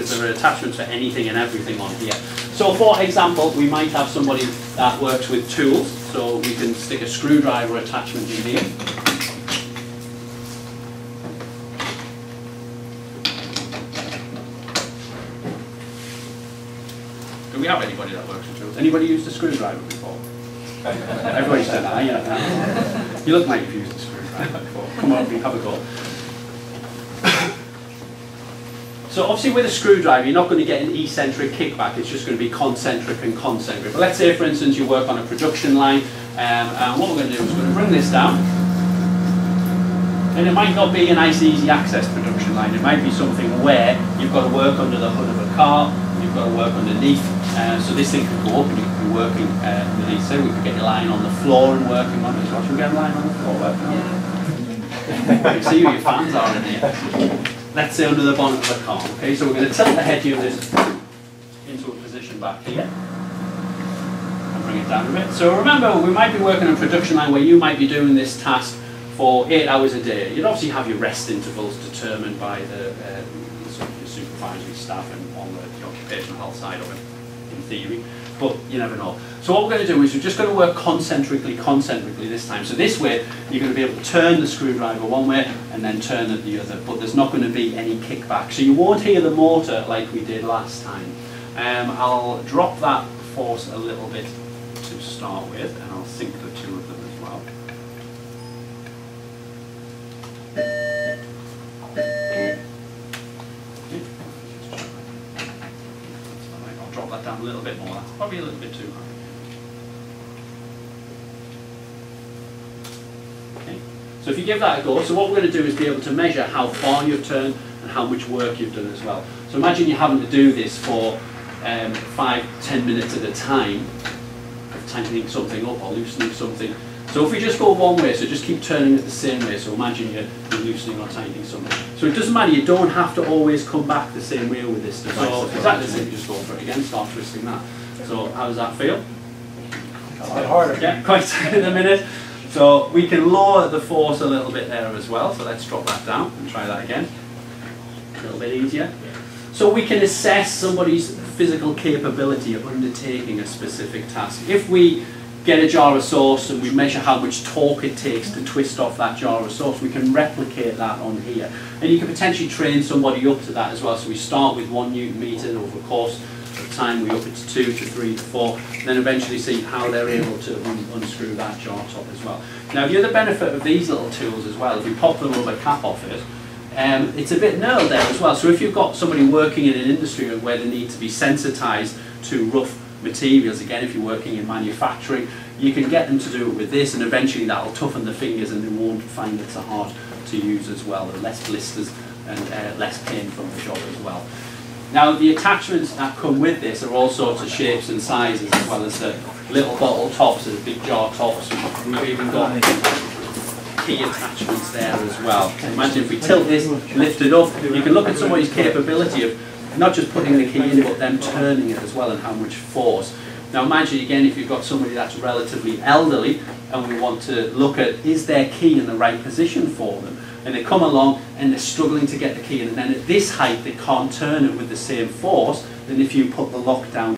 because there are attachments for anything and everything on here. So for example, we might have somebody that works with tools, so we can stick a screwdriver attachment in here. Do we have anybody that works with tools? Anybody used a screwdriver before? Everybody's done that, yeah. You look like you've used a screwdriver before. Come on, have a go. So obviously with a screwdriver you're not going to get an eccentric kickback, it's just going to be concentric and concentric. But let's say for instance you work on a production line, and what we're going to do is we're going to bring this down. And it might not be a nice easy access production line, it might be something where you've got to work under the hood of a car, you've got to work underneath, so this thing could go up and you could be working underneath. So we could get your line on the floor and working on it as well. Should we get a line on the floor working on it? You can see who your fans are in here. Let's say under the bonnet of the car. Okay, so we're going to tilt the head unit into a position back here and bring it down a bit. So remember, we might be working on a production line where you might be doing this task for 8 hours a day. You'd obviously have your rest intervals determined by the supervisory staff and on the occupational health side of it, in theory, but you never know. So what we're going to do is we're just going to work concentrically this time. So this way, you're going to be able to turn the screwdriver one way and then turn it the other, but there's not going to be any kickback. So you won't hear the motor like we did last time. I'll drop that force a little bit to start with, and I'll sync the two of them as well. I'll drop that down a little bit more. That's probably a little bit too high. Okay. So if you give that a go, so what we're going to do is be able to measure how far you've turned and how much work you've done as well. So imagine you're having to do this for 5–10 minutes at a time, tightening something up or loosening something. So if we just go one way, so just keep turning it the same way, so imagine you're loosening or tightening something. So it doesn't matter, you don't have to always come back the same way with this device. So exactly the same, just go for it again, start twisting that. So how does that feel? A bit harder. Yeah, quite in a minute. So we can lower the force a little bit there as well, so let's drop that down and try that again. A little bit easier. So we can assess somebody's physical capability of undertaking a specific task. If we get a jar of sauce and we measure how much torque it takes to twist off that jar of sauce, we can replicate that on here. And you can potentially train somebody up to that as well. So we start with 1 Newton meter, and over the course of time we up it to 2 to 3 to 4, and then eventually see how they're able to unscrew that jar top as well. Now the other benefit of these little tools as well, if we pop the rubber cap off it, it's a bit knurled there as well. So if you've got somebody working in an industry where they need to be sensitized to rough materials, again if you're working in manufacturing, you can get them to do it with this, and eventually that will toughen the fingers and they won't find it so hard to use as well, and less blisters and less pain from the job as well. Now the attachments that come with this are all sorts of shapes and sizes, as well as the little bottle tops and the big jar tops. We've even got key attachments there as well. Imagine if we tilt this, lift it up, you can look at somebody's capability of not just putting the key in, but them turning it as well, and how much force. Now imagine again if you've got somebody that's relatively elderly and we want to look at, is their key in the right position for them? And they come along and they're struggling to get the key in, and then at this height they can't turn it with the same force than if you put the lock down